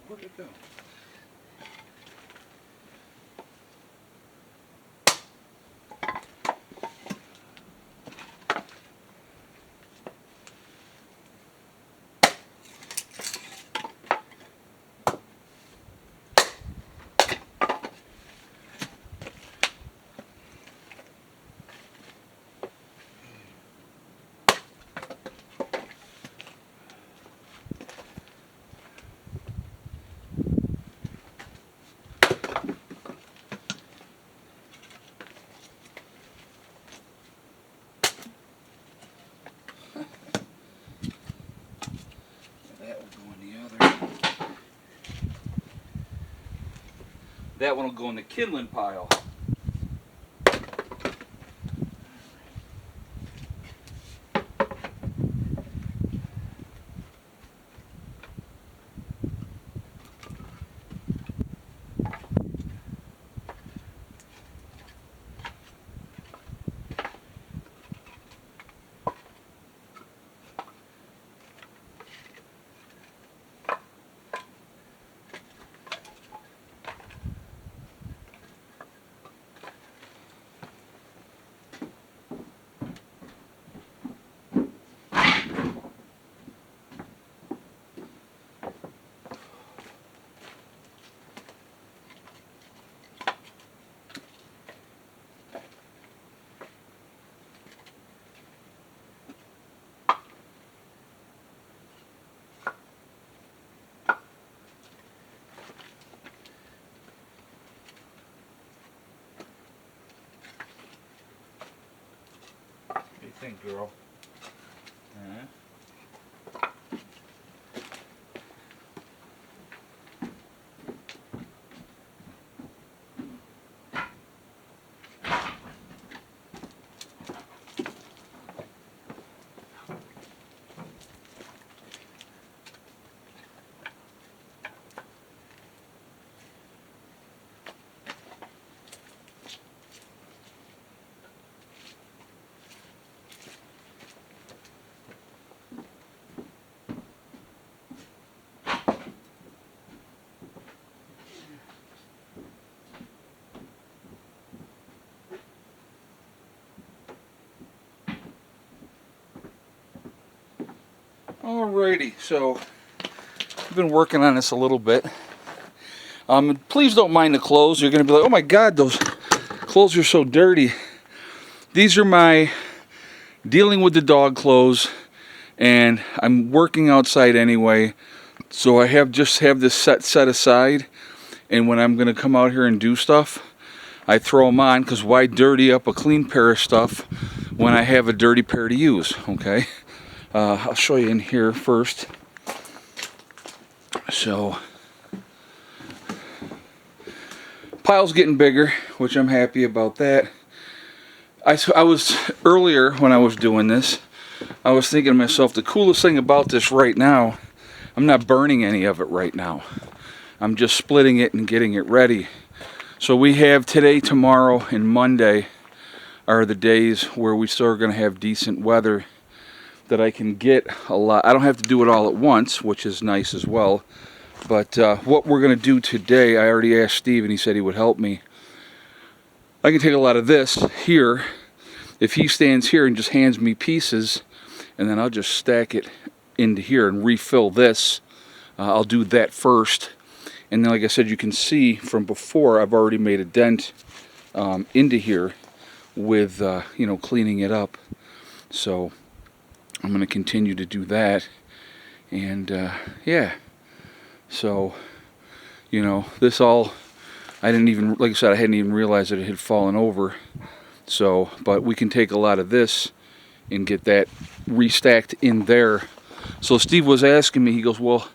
Where'd it go? That one will go in the kindling pile. What do you think, girl? Alrighty, so I've been working on this a little bit. Please don't mind the clothes. You're going to be like, oh my God, those clothes are so dirty. These are my dealing with the dog clothes, and I'm working outside anyway, so I just have this set aside, and when I'm going to come out here and do stuff, I throw them on, because why dirty up a clean pair of stuff when I have a dirty pair to use, okay? I'll show you in here first. So, pile's getting bigger, which I'm happy about that. I was, earlier when I was doing this, I was thinking to myself, the coolest thing about this right now, I'm not burning any of it right now. I'm just splitting it and getting it ready. So we have today, tomorrow, and Monday are the days where we still are going to have decent weather that I can get a lot. I don't have to do it all at once, which is nice as well. But what we're going to do today, I already asked Steve and he said he would help me. I can take a lot of this here. If he stands here and just hands me pieces, and then I'll just stack it into here and refill this. I'll do that first. And then, like I said, you can see from before, I've already made a dent into here with, you know, cleaning it up. So I'm going to continue to do that. And, yeah. So, you know, this all, I didn't even, like I said, I hadn't even realized that it had fallen over. So, but we can take a lot of this and get that restacked in there. So Steve was asking me, he goes, well,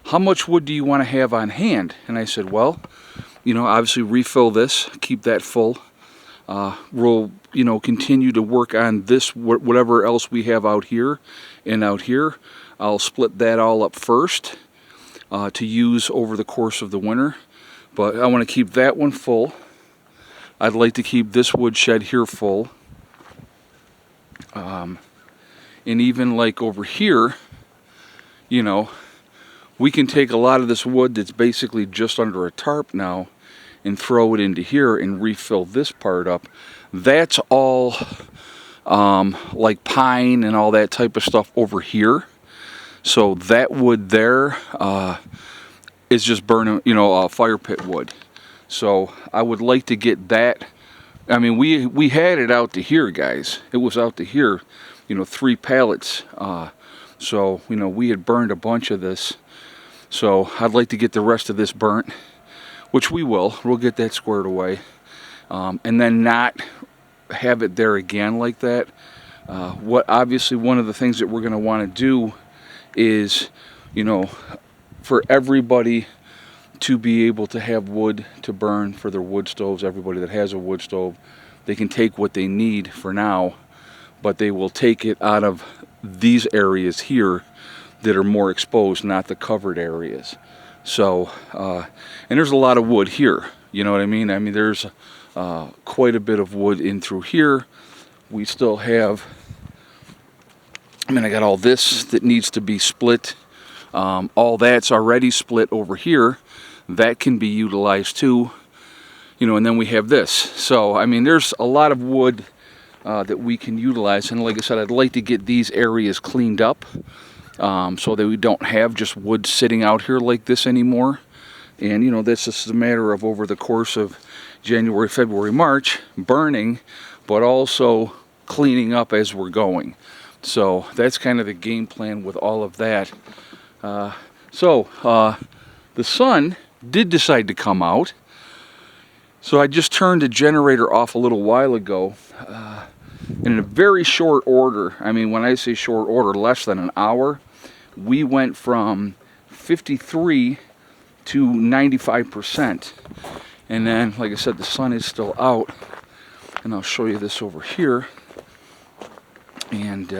how much wood do you want to have on hand? And I said, well, you know, obviously refill this, keep that full. We'll, you know, continue to work on this, whatever else we have out here and out here. I'll split that all up first to use over the course of the winter. But I want to keep that one full. I'd like to keep this woodshed here full. And even like over here, you know, we can take a lot of this wood that's basically just under a tarp now and throw it into here and refill this part up. That's all like pine and all that type of stuff over here. So that wood there is just burning, you know, fire pit wood. So I would like to get that. I mean, we had it out to here, guys. It was out to here, you know, 3 pallets. So, you know, we had burned a bunch of this. So I'd like to get the rest of this burnt, which we will. We'll get that squared away. And then not have it there again like that. Obviously one of the things that we're going to want to do is, you know, for everybody to be able to have wood to burn for their wood stoves. Everybody that has a wood stove, they can take what they need for now, but they will take it out of these areas here that are more exposed, not the covered areas. So, and there's a lot of wood here, you know what I mean? I mean, there's quite a bit of wood in through here. We still have, I mean, I got all this that needs to be split. All that's already split over here. That can be utilized too, you know, and then we have this. So, I mean, there's a lot of wood that we can utilize. And like I said, I'd like to get these areas cleaned up so that we don't have just wood sitting out here like this anymore. And, you know, that's just a matter of over the course of January, February, March, burning, but also cleaning up as we're going. So that's kind of the game plan with all of that. The sun did decide to come out. So I just turned the generator off a little while ago. In a very short order, I mean, when I say short order, less than an hour, we went from 53 to 95%. And then, like I said, the sun is still out. And I'll show you this over here. And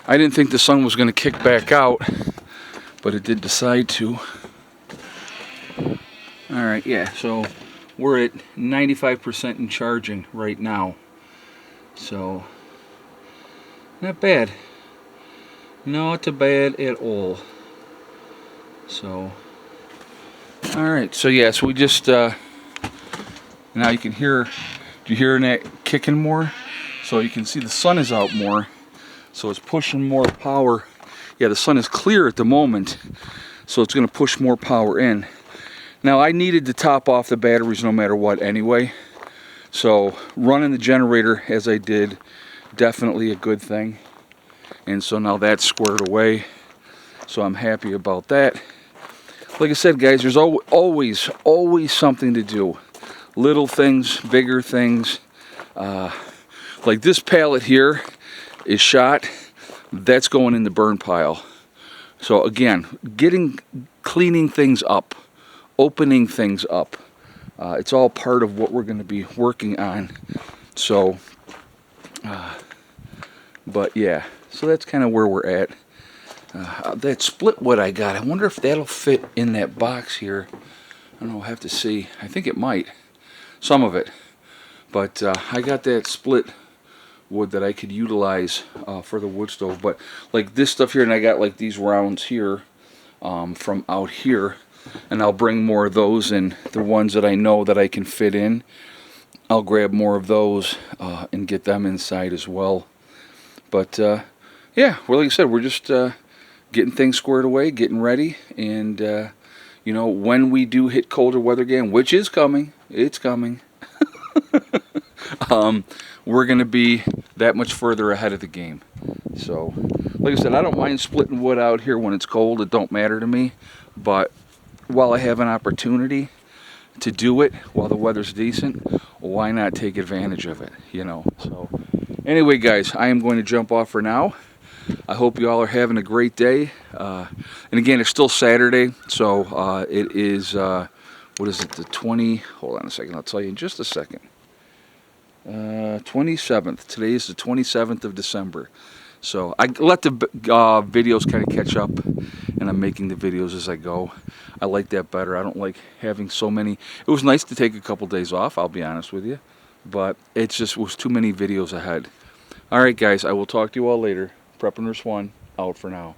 I didn't think the sun was going to kick back out, but it did decide to. Alright, yeah, so we're at 95% in charging right now. So, not bad. Not bad at all. So, alright, so yeah, so we just, now you can hear, do you hear that kicking more? So you can see the sun is out more. So it's pushing more power. Yeah, the sun is clear at the moment, so it's going to push more power in. Now, I needed to top off the batteries no matter what anyway. So running the generator as I did, definitely a good thing. And so now that's squared away. So I'm happy about that. Like I said, guys, there's always something to do. Little things, bigger things. Like this pallet here is shot. That's going in the burn pile. So again, cleaning things up, opening things up. It's all part of what we're going to be working on. So, but yeah, so that's kind of where we're at. That split wood I got, I wonder if that'll fit in that box here. I don't know, we'll have to see. I think it might, some of it. But I got that split wood that I could utilize for the wood stove. But like this stuff here, and I got like these rounds here from out here. And I'll bring more of those, and the ones that I know that I can fit in, I'll grab more of those and get them inside as well. But yeah, well, like I said, we're just getting things squared away, getting ready, and you know, when we do hit colder weather again, which is coming, it's coming, we're going to be that much further ahead of the game. So, like I said, I don't mind splitting wood out here when it's cold. It don't matter to me, but while I have an opportunity to do it while the weather's decent, why not take advantage of it, you know? So anyway, guys, I am going to jump off for now. I hope you all are having a great day. And again, it's still Saturday, so it is, what is it, the 20, hold on a second, I'll tell you in just a second. 27th, today is the 27th of December. So I let the videos kind of catch up, and I'm making the videos as I go. I like that better. I don't like having so many. It was nice to take a couple days off, I'll be honest with you, but it just was too many videos ahead. Alright guys, I will talk to you all later. Prepping Nurse 1, out for now.